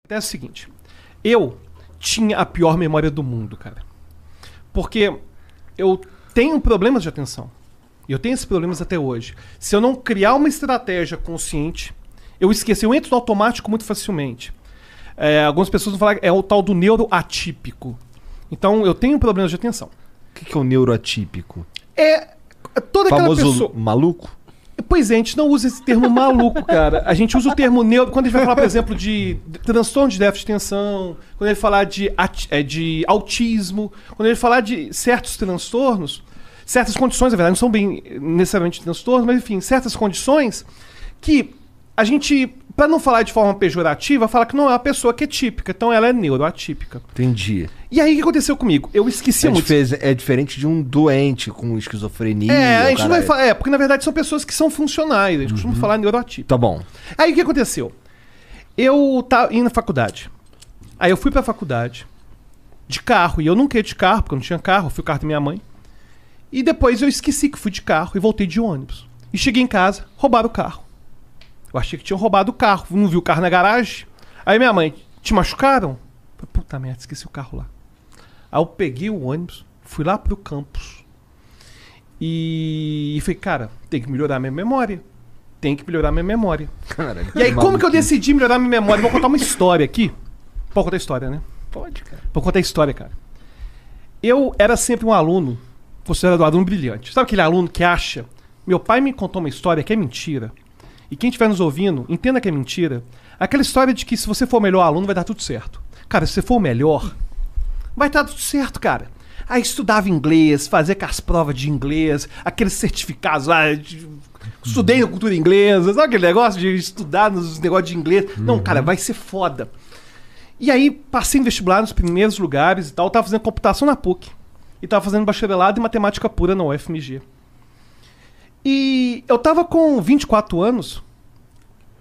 É o seguinte, eu tinha a pior memória do mundo, cara. Porque eu tenho problemas de atenção. E eu tenho esses problemas até hoje. Se eu não criar uma estratégia consciente, eu esqueço. Eu entro no automático muito facilmente. Algumas pessoas vão falar que é o tal do neuroatípico. Então, eu tenho problemas de atenção. O que é um neuroatípico? É toda aquela famoso pessoa... maluco? Pois é, a gente não usa esse termo maluco, cara. A gente usa o termo neuro... Quando a gente vai falar, por exemplo, de transtorno de déficit de atenção, quando ele falar de autismo, quando ele falar de certos transtornos, certas condições, na verdade, não são bem necessariamente transtornos, mas enfim, certas condições que a gente, para não falar de forma pejorativa, fala que não é uma pessoa que é típica, então ela é neuroatípica. Entendi. E aí o que aconteceu comigo? Eu esqueci muito. É diferente de um doente com esquizofrenia. A gente não vai falar. Porque na verdade são pessoas que são funcionais. A gente costuma falar neuroatípico. Tá bom. Aí o que aconteceu? Eu tava indo na faculdade. Aí eu fui pra faculdade de carro. E eu nunca ia de carro, porque eu não tinha carro. Eu fui o carro da minha mãe. E depois eu esqueci que fui de carro e voltei de ônibus. E cheguei em casa, roubaram o carro. Eu achei que tinham roubado o carro. Não vi o carro na garagem. Aí minha mãe, te machucaram? Falei, puta merda, esqueci o carro lá. Aí eu peguei o ônibus, fui lá pro campus. E falei, cara, tem que melhorar minha memória. Tem que melhorar minha memória. Caralho, e aí, como que eu decidi melhorar minha memória? Vou contar uma história aqui. Pode contar a história, né? Pode, cara. Vou contar a história, cara. Eu era sempre um aluno, considerado um aluno brilhante. Sabe aquele aluno que acha... Meu pai me contou uma história que é mentira. E quem estiver nos ouvindo, entenda que é mentira. Aquela história de que se você for o melhor aluno, vai dar tudo certo. Cara, se você for o melhor, vai dar tudo certo, cara. Aí estudava inglês, fazia com as provas de inglês, aqueles certificados lá, estudei na cultura inglesa, sabe aquele negócio de estudar nos negócios de inglês? Não, cara, vai ser foda. E aí, passei em vestibular nos primeiros lugares e tal, tava fazendo computação na PUC. E tava fazendo bacharelado em matemática pura na UFMG. E eu tava com 24 anos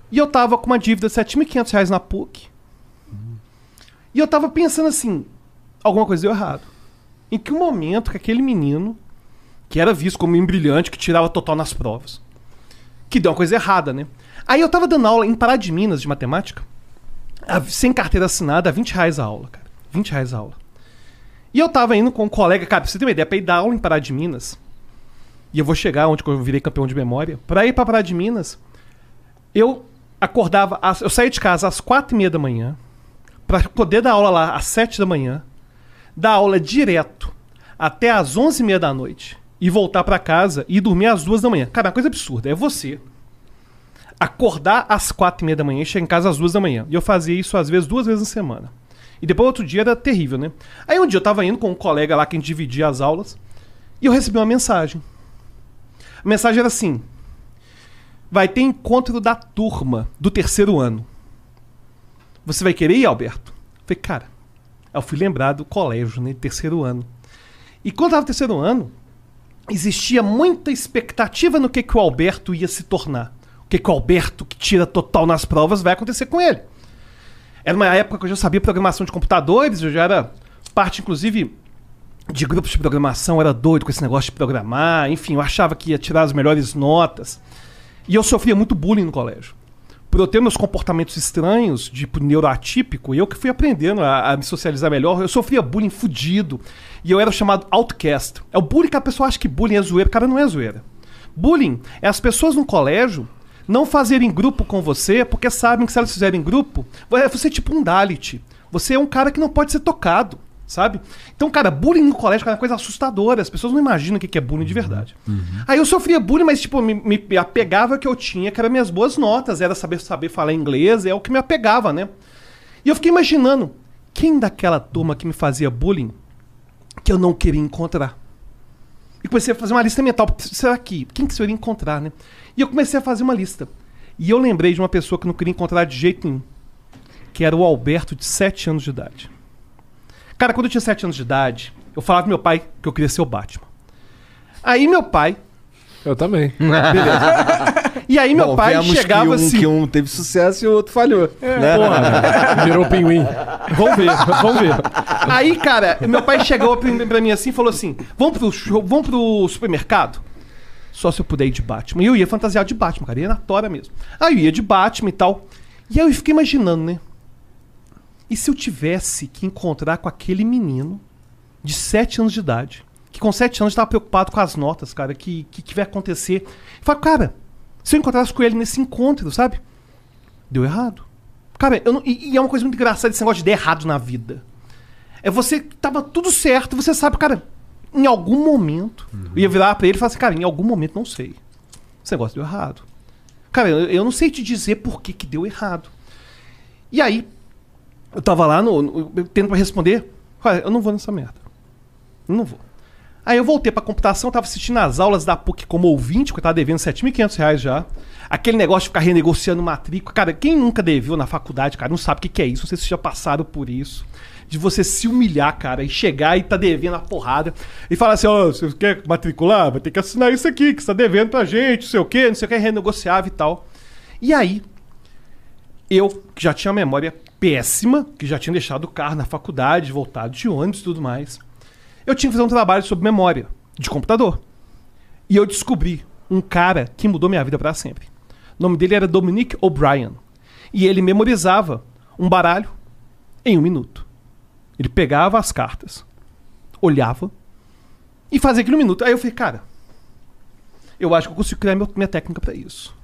e eu tava com uma dívida de R$7.500 na PUC. E eu tava pensando assim, alguma coisa deu errado. Em que momento que aquele menino, que era visto como um brilhante, que tirava total nas provas, que deu uma coisa errada, né? Aí eu tava dando aula em Pará de Minas de matemática, sem carteira assinada, a R$20 a aula, cara. R$20 a aula. E eu tava indo com um colega, cara, pra você ter uma ideia, pra ir dar aula em Pará de Minas, e eu vou chegar onde eu virei campeão de memória, pra ir pra Pará de Minas, eu acordava, eu saía de casa às 4h30 da manhã, pra poder dar aula lá às 7 da manhã, dar aula direto até às 11h30 da noite e voltar pra casa e dormir às 2 da manhã. Cara, é uma coisa absurda. É você acordar às 4h30 da manhã e chegar em casa às 2 da manhã. E eu fazia isso às vezes 2 vezes na semana. E depois outro dia era terrível, né? Aí um dia eu tava indo com um colega lá que a gente dividia as aulas e eu recebi uma mensagem. A mensagem era assim: vai ter encontro da turma do 3º ano. Você vai querer ir, Alberto? Eu falei, cara, eu fui lembrar do colégio, né, 3º ano. E quando eu tava no 3º ano, existia muita expectativa no que o Alberto ia se tornar. O que o Alberto, que tira total nas provas, vai acontecer com ele. Era uma época que eu já sabia programação de computadores, eu já era parte, inclusive, de grupos de programação, era doido com esse negócio de programar, enfim, eu achava que ia tirar as melhores notas. E eu sofria muito bullying no colégio. Por eu ter meus comportamentos estranhos, tipo neuroatípico, eu que fui aprendendo a me socializar melhor, eu sofria bullying fudido. E eu era chamado outcast. É o bullying que a pessoa acha que bullying é zoeira. Cara, não é zoeira. Bullying é as pessoas no colégio não fazerem grupo com você, porque sabem que se elas fizerem grupo, você é tipo um Dalit. Você é um cara que não pode ser tocado, sabe? Então, cara, bullying no colégio é uma coisa assustadora. As pessoas não imaginam o que é bullying de verdade. Aí eu sofria bullying, mas tipo, me apegava ao que eu tinha, que eram minhas boas notas, era saber falar inglês, é o que me apegava, né? E eu fiquei imaginando, quem daquela turma que me fazia bullying que eu não queria encontrar? E comecei a fazer uma lista mental. Será que? Quem que eu iria encontrar, né? E eu comecei a fazer uma lista. E eu lembrei de uma pessoa que eu não queria encontrar de jeito nenhum, que era o Alberto, de 7 anos de idade. Cara, quando eu tinha 7 anos de idade, eu falava pro meu pai que eu queria ser o Batman. Aí meu pai... Eu também. Beleza. E aí meu pai chegava assim... que um teve sucesso e o outro falhou. Né? Porra. Virou pinguim. Vamos ver. Aí, cara, meu pai chegou pra mim assim e falou assim: vamos pro supermercado? Só se eu puder ir de Batman. E eu ia fantasiado de Batman, cara. Ia na tora mesmo. Aí eu ia de Batman e tal. E aí eu fiquei imaginando, né? E se eu tivesse que encontrar com aquele menino de 7 anos de idade, que com 7 anos estava preocupado com as notas, cara, que vai acontecer. Eu falo, cara, se eu encontrasse com ele nesse encontro, sabe? Deu errado. Cara, e é uma coisa muito engraçada esse negócio de dar errado na vida. É você, tava tudo certo, você sabe, cara, em algum momento, eu ia virar pra ele e falar assim, cara, em algum momento, não sei. Esse negócio deu errado. Cara, eu não sei te dizer por que deu errado. E aí, eu tava lá, tendo pra responder, cara, eu não vou nessa merda. Eu não vou. Aí eu voltei pra computação, tava assistindo as aulas da PUC como ouvinte, porque eu tava devendo R$7.500 já. Aquele negócio de ficar renegociando matrícula. Cara, quem nunca deveu na faculdade, cara, não sabe o que é isso. Não sei se já passaram por isso. De você se humilhar, cara, e chegar e tá devendo a porrada. E falar assim, ó, você quer matricular? Vai ter que assinar isso aqui, que você tá devendo pra gente, não sei o quê, não sei o que, renegociava e tal. E aí, eu, que já tinha memória péssima, que já tinha deixado o carro na faculdade, voltado de ônibus e tudo mais, eu tinha que fazer um trabalho sobre memória, de computador. E eu descobri um cara que mudou minha vida pra sempre. O nome dele era Dominic O'Brien. E ele memorizava um baralho em 1 minuto. Ele pegava as cartas, olhava e fazia aquilo 1 minuto. Aí eu falei, cara, eu acho que eu consigo criar minha técnica pra isso.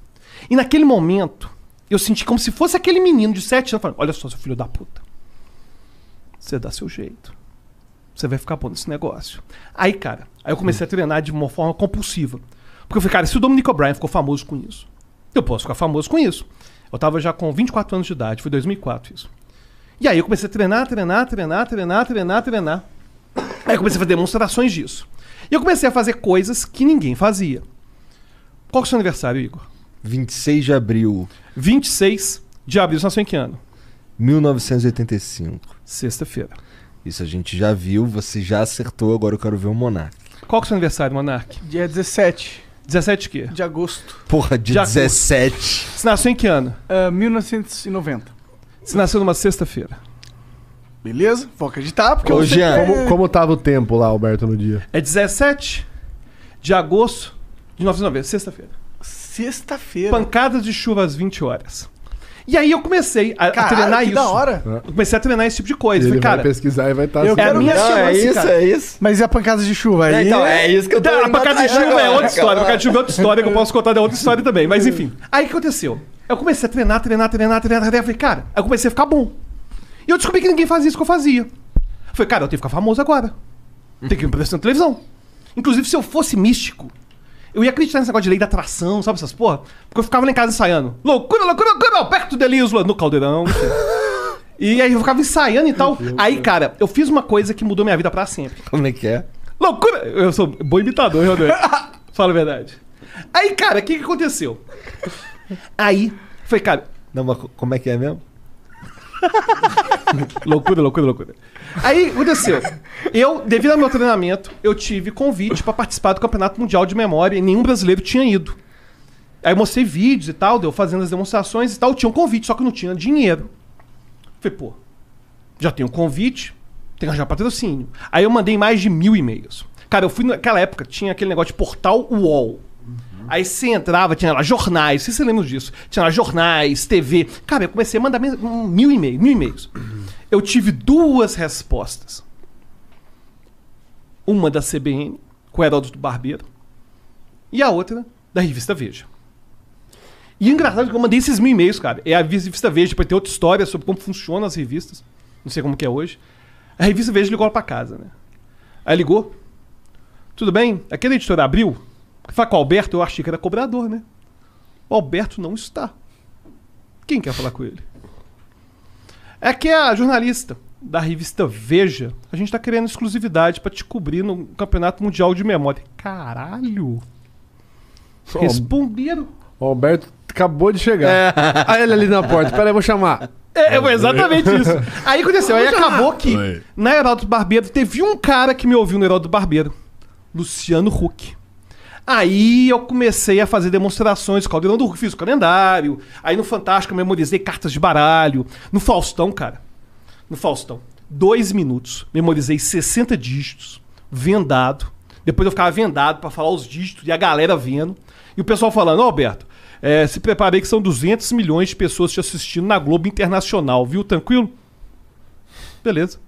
E naquele momento, eu senti como se fosse aquele menino de 7 anos falando, olha só, seu filho da puta. Você dá seu jeito. Você vai ficar bom nesse negócio. Aí, cara, eu comecei a treinar de uma forma compulsiva. Porque eu falei, cara, se o Dominic O'Brien ficou famoso com isso, eu posso ficar famoso com isso. Eu tava já com 24 anos de idade, foi 2004 isso. E aí eu comecei a treinar. Aí eu comecei a fazer demonstrações disso. E eu comecei a fazer coisas que ninguém fazia. Qual que é o seu aniversário, Igor? 26 de abril. 26 de abril, você nasceu em que ano? 1985. Sexta-feira. Isso a gente já viu, você já acertou, agora eu quero ver o Monark. Qual que é o seu aniversário, Monark? Dia 17 17 de quê? de agosto. Porra, de Já 17. Você nasceu em que ano? 1990. Você nasceu numa sexta-feira. Beleza? Vou acreditar, porque Ô, eu sei Jean, que Como tava o tempo lá, Alberto, no dia? É 17 de agosto de 1990, sexta-feira. Sexta-feira. Pancadas de chuva às 20 horas. E aí eu comecei a Caralho, treinar que isso. da hora. Eu comecei a treinar esse tipo de coisa. Ele Falei, vai cara, pesquisar e vai estar... Eu é a quero minha ver a chance, isso, cara. é isso. Mas e a pancada de chuva aí? Então, é isso que eu tô a indo pancada de atrás chuva é agora, outra história. A cara. pancada de chuva é outra história que eu posso contar de outra história também. Mas enfim. Aí o que aconteceu? Eu comecei a treinar. Eu falei, cara, aí eu comecei a ficar bom. E eu descobri que ninguém fazia isso que eu fazia. Eu falei, cara, eu tenho que ficar famoso agora. Tem que me aparecer na televisão. Inclusive, se eu fosse místico, eu ia acreditar nesse negócio de lei da atração, sabe essas porra? Porque eu ficava lá em casa ensaiando. Loucura, Alberto Delisla no Caldeirão. E aí eu ficava ensaiando e tal. Aí, cara, eu fiz uma coisa que mudou minha vida pra sempre. Como é que é? Loucura! Eu sou bom imitador, realmente. Fala a verdade. Aí, cara, o que aconteceu? Aí, foi, cara... Não, mas como é que é mesmo? Loucura. Aí, aconteceu. Eu, devido ao meu treinamento, eu tive convite pra participar do Campeonato Mundial de Memória e nenhum brasileiro tinha ido. Aí eu mostrei vídeos e tal, deu fazendo as demonstrações e tal. Tinha um convite, só que não tinha dinheiro. Falei, pô, já tenho um convite, tem que arranjar patrocínio. Aí eu mandei mais de 1000 e-mails. Cara, eu fui naquela época, tinha aquele negócio de portal UOL. Aí você entrava, tinha lá jornais, não sei se você lembra disso. Tinha lá jornais, TV. Cara, eu comecei a mandar 1000 e-mails. Eu tive 2 respostas. Uma da CBN, com o Heródoto Barbeiro, e a outra da revista Veja. E o engraçado é que eu mandei esses 1000 e-mails, cara. É a revista Veja, depois tem outra história sobre como funcionam as revistas. Não sei como que é hoje. A revista Veja ligou lá pra casa, né? Aí ligou. Tudo bem? Aquele editor abriu. Fala com o Alberto, eu achei que era cobrador, né? O Alberto não está. Quem quer falar com ele? É que é a jornalista da revista Veja. A gente tá querendo exclusividade pra te cobrir no Campeonato Mundial de Memória. Caralho! Responderam. O Alberto acabou de chegar. Aí ele ali na porta. Pera aí, eu vou chamar. Foi exatamente isso. Aí aconteceu, aí acabou que Oi. na Heródoto Barbeiro teve um cara que me ouviu no Heródoto Barbeiro. Luciano Huck. Aí eu comecei a fazer demonstrações, Caldeirão do Huck, fiz o calendário. Aí no Fantástico eu memorizei cartas de baralho. No Faustão, cara. No Faustão. 2 minutos. Memorizei 60 dígitos. Vendado. Depois eu ficava vendado pra falar os dígitos e a galera vendo. E o pessoal falando, ó, Alberto, se preparei que são 200 milhões de pessoas te assistindo na Globo Internacional, viu? Tranquilo? Beleza.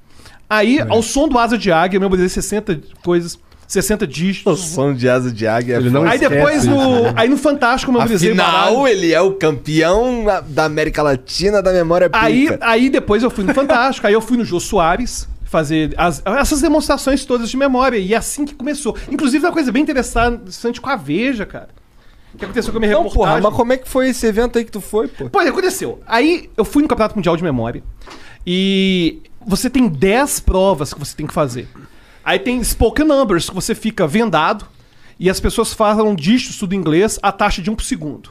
Aí, ao som do Asa de Águia, eu memorizei 60 coisas, 60 O dígitos. som de asa de águia. Ele não Aí esquece depois, isso, aí no Fantástico, eu memorizei Afinal, ele é o campeão da América Latina da memória pica. Aí depois eu fui no Fantástico, aí eu fui no Jô Soares fazer essas demonstrações todas de memória. E é assim que começou. Inclusive, uma coisa bem interessante com a Veja, cara. O que aconteceu com a minha Não, reportagem? porra, mas como é que foi esse evento aí que tu foi, pô? Pois aconteceu. Aí eu fui no Campeonato Mundial de Memória e você tem 10 provas que você tem que fazer. Aí tem spoken numbers, que você fica vendado e as pessoas falam dígitos tudo em inglês a taxa de 1 por segundo.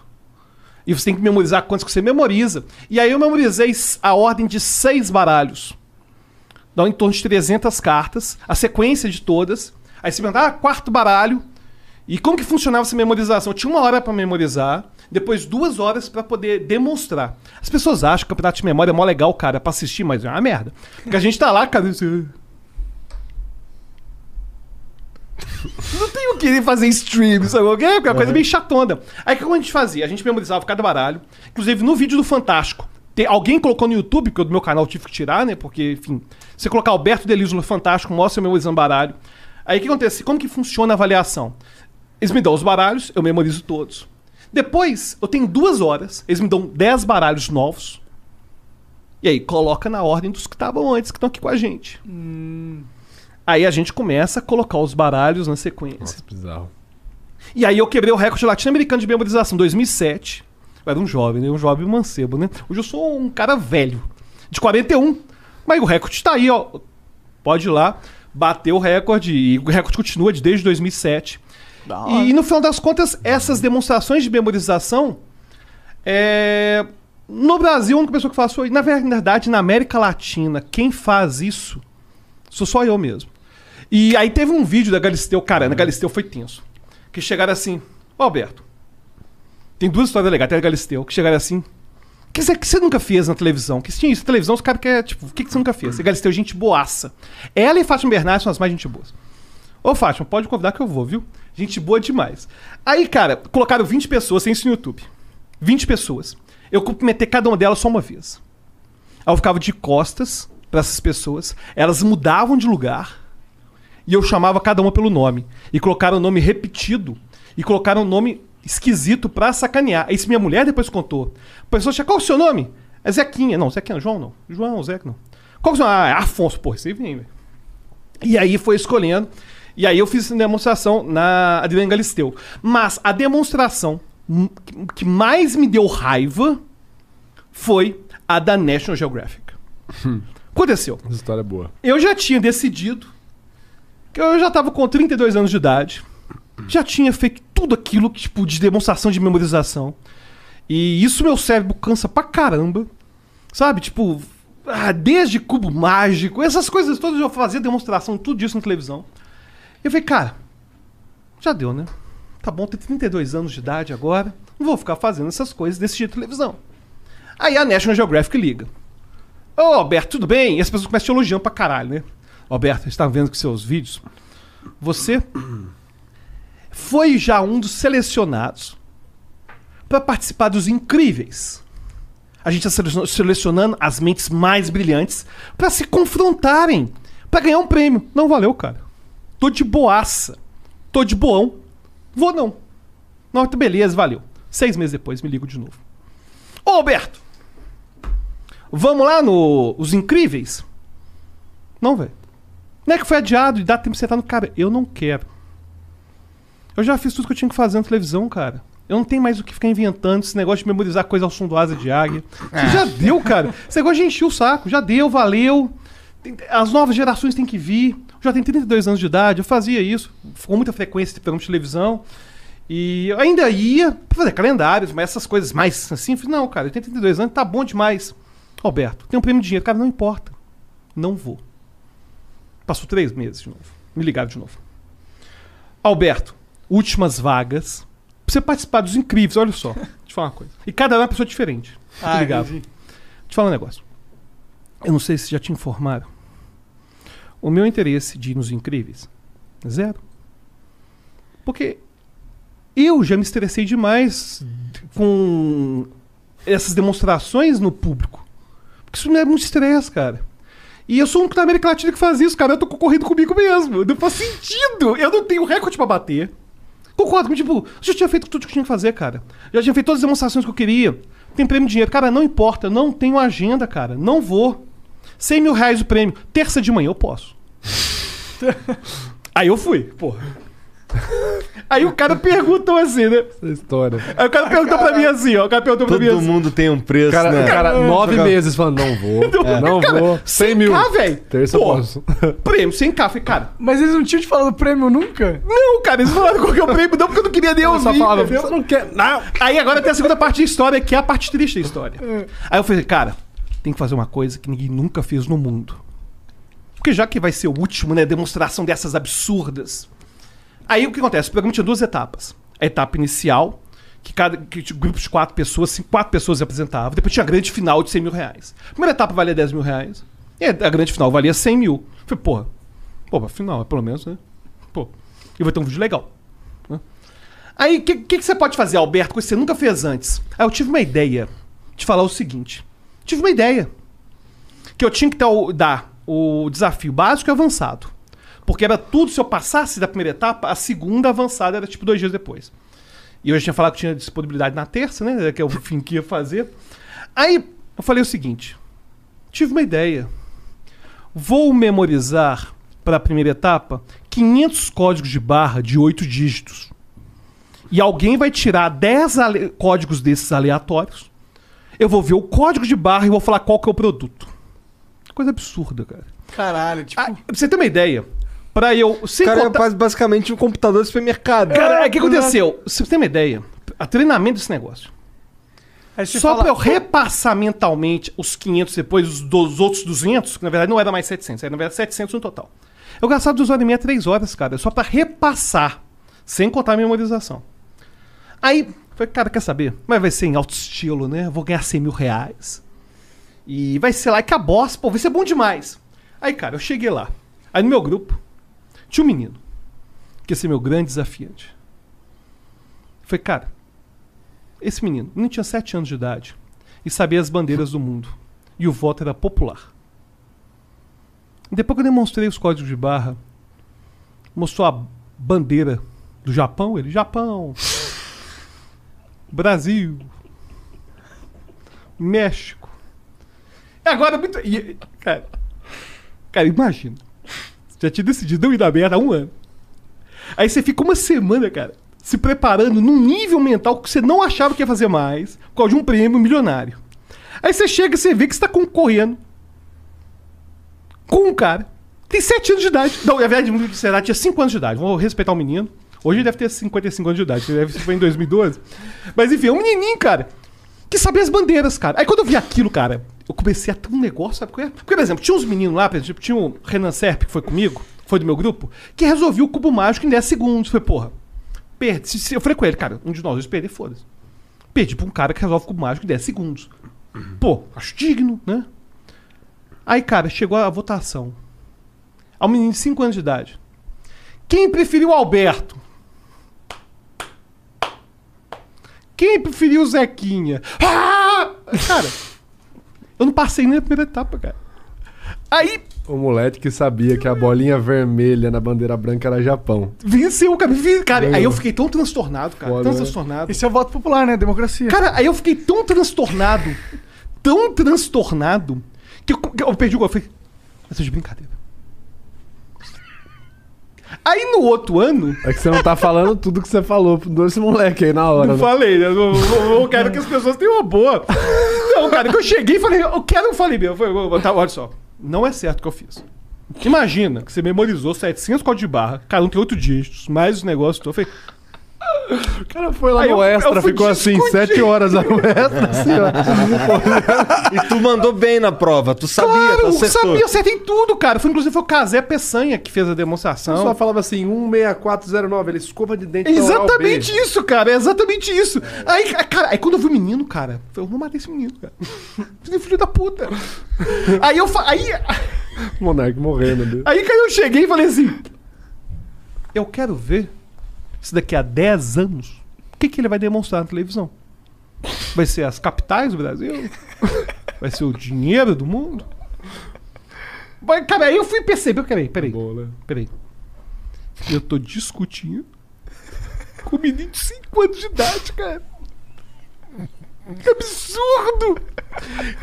E você tem que memorizar quantos que você memoriza. E aí eu memorizei a ordem de 6 baralhos. Dá em torno de 300 cartas, a sequência de todas. Aí você pergunta, quarto baralho. E como que funcionava essa memorização? Eu tinha 1 hora pra memorizar, depois 2 horas pra poder demonstrar. As pessoas acham que o campeonato de memória é mó legal, cara, pra assistir, mas é uma merda. Porque a gente tá lá, cara... Não tem o que fazer stream, sabe? Porque é uma coisa bem chatona. Aí o que a gente fazia? A gente memorizava cada baralho. Inclusive, no vídeo do Fantástico, alguém colocou no YouTube, porque do meu canal eu tive que tirar, né? Porque, enfim, você colocar Alberto Deliso no Fantástico, mostra eu memorizando baralho. Aí o que acontece? Como que funciona a avaliação? Eles me dão os baralhos, eu memorizo todos. Depois, eu tenho 2 horas, eles me dão 10 baralhos novos. E aí, coloca na ordem dos que estavam antes, que estão aqui com a gente. Aí a gente começa a colocar os baralhos na sequência. Nossa, bizarro. E aí eu quebrei o recorde latino-americano de memorização, 2007. Eu era um jovem, né? Um jovem mancebo, né? Hoje eu sou um cara velho, de 41. Mas o recorde tá aí, ó. Pode ir lá, bater o recorde. E o recorde continua desde 2007. E no final das contas, essas demonstrações de memorização... No Brasil, a única pessoa que faz foi... Na verdade, na América Latina, quem faz isso sou só eu mesmo. E aí teve um vídeo da Galisteu, cara, na Galisteu foi tenso. Que chegaram assim, Alberto, tem 2 histórias legais, tem a Galisteu, que chegaram assim, o que você nunca fez na televisão? Que se tinha isso na televisão, os caras querem, tipo, o que você nunca fez? A Galisteu, gente boaça. Ela e Fátima Bernardes são as mais gente boas. Ô Fátima, pode convidar que eu vou, viu? Gente boa demais. Aí, cara, colocaram 20 pessoas, tem isso no YouTube. 20 pessoas. Eu cumprimentei cada uma delas só uma vez. Aí eu ficava de costas pra essas pessoas, elas mudavam de lugar e eu chamava cada uma pelo nome. E colocaram o nome repetido e colocaram o nome esquisito pra sacanear. Isso minha mulher depois contou. A pessoa tinha, qual é o seu nome? É Zequinha. Não, Zequinha, João não. João, Zeca não. Qual é o seu nome? Ah, é Afonso. Pô, você vem, velho. E aí foi escolhendo. E aí eu fiz essa demonstração na Adriana Galisteu. Mas a demonstração que mais me deu raiva foi a da National Geographic. Aconteceu. Essa história é boa. Eu já tinha decidido que eu já estava com 32 anos de idade. Já tinha feito tudo aquilo tipo de demonstração de memorização. E isso meu cérebro cansa pra caramba. Sabe? Tipo, desde cubo mágico, essas coisas todas eu fazia demonstração, tudo disso na televisão. Eu falei, cara, já deu, né? Tá bom, tenho 32 anos de idade agora. Não vou ficar fazendo essas coisas desse jeito na televisão. Aí a National Geographic liga. Ô, Alberto, tudo bem? E as pessoas começam te elogiando pra caralho, né? Alberto, a gente tá vendo que seus vídeos. Você foi já um dos selecionados pra participar dos Incríveis. A gente tá selecionando as mentes mais brilhantes pra se confrontarem, pra ganhar um prêmio. Não valeu, cara. Tô de boaça. Tô de boão. Vou não. Não, beleza, valeu. 6 meses depois, me ligo de novo. Ô, Alberto! Vamos lá nos Incríveis? Não, velho. Não é que foi adiado e dá tempo de você estar no... Cara, eu não quero. Eu já fiz tudo que eu tinha que fazer na televisão, cara. Eu não tenho mais o que ficar inventando esse negócio de memorizar coisa ao som do Asa de Águia. Já deu, cara. Esse negócio de encher o saco. Já deu, valeu. As novas gerações têm que vir. Eu já tenho 32 anos de idade. Eu fazia isso com muita frequência de programa de televisão. E eu ainda ia pra fazer calendários, mas essas coisas mais assim. Eu falei, não, cara, eu tenho 32 anos, tá bom demais. Alberto, tem um prêmio de dinheiro. Cara, não importa. Não vou. Passou 3 meses de novo. Me ligaram de novo. Alberto, últimas vagas pra você participar dos Incríveis. Olha só, deixa eu falar uma coisa. E cada um é uma pessoa diferente. Me ligava. Deixa eu falar um negócio. Eu não sei se já te informaram. O meu interesse de ir nos Incríveis, 0. Porque eu já me estressei demais com essas demonstrações no público. Porque isso não é muito estresse, cara. E eu sou o único da América Latina que faz isso, cara. Eu tô concorrendo comigo mesmo. Não faz sentido. Eu não tenho recorde pra bater. Concordo com, tipo, eu já tinha feito tudo que eu tinha que fazer, cara. Já tinha feito todas as demonstrações que eu queria. Tem prêmio de dinheiro. Cara, não importa. Não tenho agenda, cara. Não vou. 100 mil reais o prêmio. Terça de manhã eu posso. Aí eu fui, porra. Aí o cara perguntou assim, né? Essa história. Aí o cara perguntou pra mim assim, ó. O cara perguntou pra mim assim. Todo mundo tem um preço, Cara, né? cara 9 meses falando, não vou. Não vou. 100 mil. 100k, velho. Terça eu posso. Prêmio, 100k. Falei, cara. Mas eles não tinham te falado prêmio nunca? Não, cara, eles falaram qual que é o prêmio, não, porque eu não queria nem ouvir. Só falava, entendeu? você não quer. Não. Aí agora tem a segunda parte da história, que é a parte triste da história. Aí eu falei, cara, tem que fazer uma coisa que ninguém nunca fez no mundo. Porque já que vai ser o último, né, demonstração dessas absurdas. Aí o que acontece? O programa tinha 2 etapas. A etapa inicial, que grupos de 4 pessoas, 4 pessoas apresentavam. Depois tinha a grande final de 100 mil reais. A primeira etapa valia 10 mil reais. E a grande final valia 100 mil. Eu falei, porra, final, pelo menos, né? Pô, eu vou ter um vídeo legal. Né? Aí, o que você pode fazer, Alberto, coisa que você nunca fez antes? Aí eu tive uma ideia de falar o seguinte. Tive uma ideia. Que eu tinha que dar o desafio básico e avançado. Porque era tudo, se eu passasse da primeira etapa, a segunda avançada era tipo 2 dias depois. E eu já tinha falado que tinha disponibilidade na terça, né? Que é o fim que ia fazer. Aí eu falei o seguinte. Tive uma ideia. Vou memorizar para a primeira etapa 500 códigos de barra de 8 dígitos. E alguém vai tirar 10 códigos desses aleatórios. Eu vou ver o código de barra e vou falar qual que é o produto. Coisa absurda, cara. Caralho, tipo... Pra você ter uma ideia, pra eu... Sem Cara, contar... é basicamente um computador de supermercado. Cara, o que aconteceu? Você tem uma ideia? A treinamento desse negócio. Aí você Só fala, pra eu repassar mentalmente os 500 depois dos outros 200, que na verdade não era mais 700, era na verdade 700 no total. Eu gastava 2 horas e meia, 3 horas, cara, só pra repassar, sem contar a memorização. Aí, falei, cara, quer saber? Mas vai ser em alto estilo, né? Vou ganhar 100 mil reais. E vai ser lá que a boss, pô, vai ser bom demais. Aí, cara, eu cheguei lá. Aí no meu grupo, tinha um menino, que ia ser meu grande desafiante. Falei, cara, esse menino tinha 7 anos de idade e sabia as bandeiras do mundo. E o voto era popular. E depois que eu demonstrei os códigos de barra, mostrou a bandeira do Japão, ele, Japão, Brasil, México. E agora, muito... Cara, imagina. Você já tinha decidido não ir na merda há 1 ano. Aí você fica uma semana, cara, se preparando num nível mental que você não achava que ia fazer mais, por causa de um prêmio milionário. Aí você chega e você vê que você tá concorrendo com um cara que tem 7 anos de idade. Não, na verdade, tinha 5 anos de idade. Vou respeitar o menino. Hoje ele deve ter 55 anos de idade. Ele deve ser em 2012. Mas enfim, é um menininho, cara, que sabia as bandeiras, cara. Aí quando eu vi aquilo, cara, eu comecei a ter um negócio, sabe qual é? Porque, por exemplo, tinha uns meninos lá, por exemplo, tinha o Renan Serp, que foi comigo, foi do meu grupo, que resolveu o cubo mágico em 10 segundos. Eu falei, porra, perdi. Eu falei com ele, cara, um de nós dois perder, foda-se. Perdi pra um cara que resolve o cubo mágico em 10 segundos. Pô, acho digno, né? Aí, cara, chegou a votação. Ao menino de 5 anos de idade. Quem preferiu o Alberto? Quem preferiu o Zequinha? Ah! Cara, eu não passei nem na primeira etapa, cara. Aí... O moleque que sabia que a bolinha vermelha na bandeira branca era Japão. Venceu, cara. Cara, aí eu fiquei tão transtornado, cara. Foda, tão né? transtornado. Esse é o voto popular, né? Democracia. Cara, aí eu fiquei tão transtornado, que eu perdi o gol. Eu falei, essa é de brincadeira. Aí no outro ano... É que você não tá falando tudo que você falou desse moleque aí na hora. Não né? falei, né? Eu quero que as pessoas tenham uma boa. Não, cara, que eu cheguei e falei, olha só, não é certo o que eu fiz. Imagina que você memorizou 700 códigos de barra, cada um tem 8 dígitos, mais os negócios. Eu falei... O cara foi lá Aí no eu extra, fui ficou assim, discutir. 7 horas lá no extra, assim, ó. E tu mandou bem na prova, tu sabia, Claro, tu eu acertou. sabia, acertei tudo, cara. Inclusive foi o Casé Peçanha que fez a demonstração. Só falava assim, 16409, ele escova de dente. É pra oral exatamente B. isso, cara. É exatamente isso. Aí, cara, aí quando eu vi o menino, cara, eu falei, eu vou matar esse menino, cara. Filho da puta. Aí O Monark morrendo ali. Aí, cara, eu cheguei e falei assim: eu quero ver se daqui a 10 anos, o que ele vai demonstrar na televisão? Vai ser as capitais do Brasil? Vai ser o dinheiro do mundo? Mas, cara, aí eu fui perceber. Peraí. Boa, né? Peraí. Eu tô discutindo com um menino de 5 anos de idade, cara. Que absurdo!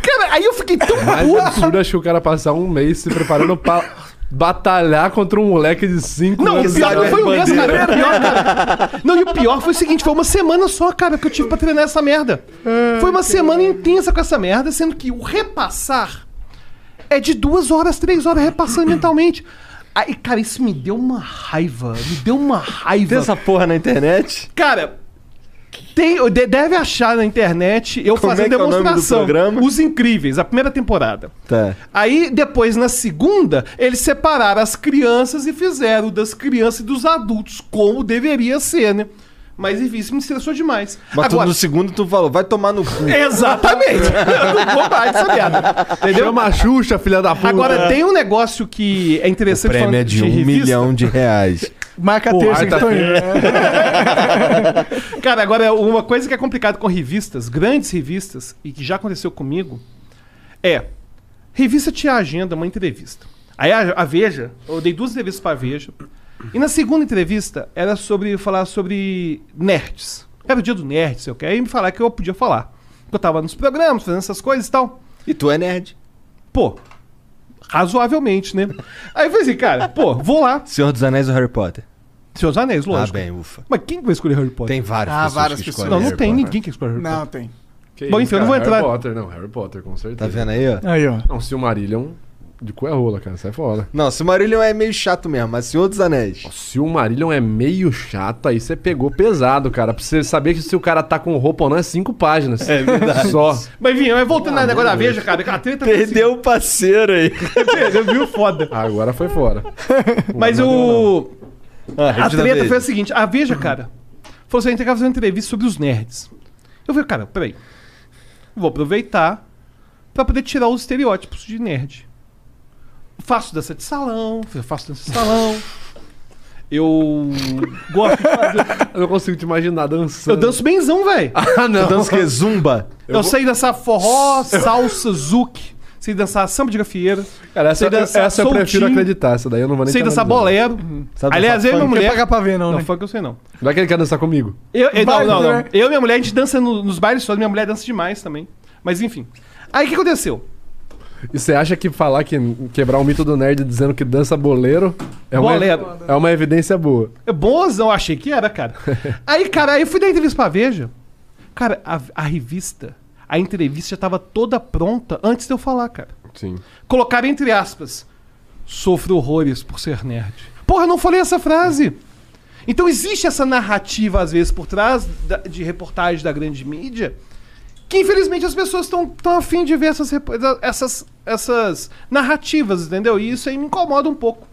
Cara, aí eu fiquei tão Mais puto. absurdo, acho que o cara passar um mês se preparando pra batalhar contra um moleque de 5 Não, anos. o pior não foi o mesmo, bandeira. cara. O pior, cara. Não, e o pior foi o seguinte: foi uma semana só, cara, que eu tive pra treinar essa merda. Foi uma semana intensa com essa merda, sendo que o repassar é de 2 horas, 3 horas repassando mentalmente. Aí, cara, isso me deu uma raiva. Tem essa porra na internet? Cara, deve achar na internet eu Como fazendo é que é o nome do demonstração. programa? Os Incríveis, a primeira temporada. Tá. Aí, depois, na segunda, eles separaram as crianças e fizeram das crianças e dos adultos, como deveria ser, né? Mas, enfim, isso me estressou demais. Mas tu, no segundo tu falou, vai tomar no cu. Exatamente. Eu não vou mais dessa merda. Entendeu? Chama a Xuxa, filha da puta. Agora, tem um negócio que é interessante Prêmio é de 1 revista. milhão de reais. Marca a terça que estão indo. Cara, agora, uma coisa que é complicada com revistas, grandes revistas, e que já aconteceu comigo, revista te agenda uma entrevista. Aí a Veja, eu dei 2 entrevistas pra Veja, e na segunda entrevista era falar sobre nerds. Era o dia do nerd, sei o que, aí me falaram que eu podia falar. Eu tava nos programas, fazendo essas coisas e tal. E tu é nerd. Pô, razoavelmente, né? Aí eu falei assim, cara, vou lá. Senhor dos Anéis ou Harry Potter? Senhor dos Anéis, lógico. Ah, bem, ufa. Mas quem vai escolher Harry Potter? Tem várias Ah, pessoas várias que pessoas. escolhem Não, não Harry tem Potter. ninguém que escolhe Harry Potter. Não, tem. Que Bom, isso, enfim, eu não vou cara, entrar. Harry Potter, não. Harry Potter, com certeza. Tá vendo aí, ó? Aí, ó. Não, Silmarillion de cu é rola, cara. Sai fora. Não, Silmarillion é meio chato mesmo, mas Senhor dos Anéis. Silmarillion é meio chato, aí você pegou pesado, cara. Pra você saber que se o cara tá com roupa ou não, é 5 páginas. É verdade. Só. Mas enfim, voltando agora, veja, cara, a treta foi Perdeu o parceiro aí. Perdeu, viu? Foda. Agora foi fora. Mas Ah, a revista treta Veja. foi a seguinte: a Veja, cara, falou assim: a gente vai fazer uma entrevista sobre os nerds. Eu falei, cara, peraí. Vou aproveitar pra poder tirar os estereótipos de nerd. Faço dança de salão, Eu gosto de fazer. Eu não consigo te imaginar dançando. Eu danço benzão, velho. Ah, não. Tu dança o quê? Zumba? Eu sei dançar forró, salsa, zouk. Sei dançar samba de gafieira. Cara, sei dançar essa eu prefiro soltinho. acreditar. Essa daí eu não vou nem Sei te dançar analisar. bolero. Sabe Aliás, eu e minha Não quer mulher. pagar pra ver, não, Não, né? funk eu sei não. Vai que ele quer dançar comigo. Vai, Não. né? Eu e minha mulher, a gente dança nos bailes todos. Minha mulher dança demais também. Mas enfim. Aí o que aconteceu? E você acha que falar que quebrar o mito do nerd dizendo que dança boleiro Bolero. é uma evidência boa? É bonzão, achei que era, cara. Aí, cara, aí eu fui dar entrevista pra Veja. Cara, a revista, a entrevista já tava toda pronta antes de eu falar, cara. Sim. Colocaram entre aspas: sofro horrores por ser nerd. Porra, eu não falei essa frase. Então existe essa narrativa, às vezes, por trás de reportagens da grande mídia, que infelizmente as pessoas estão afim de ver essas narrativas, entendeu? E isso aí me incomoda um pouco.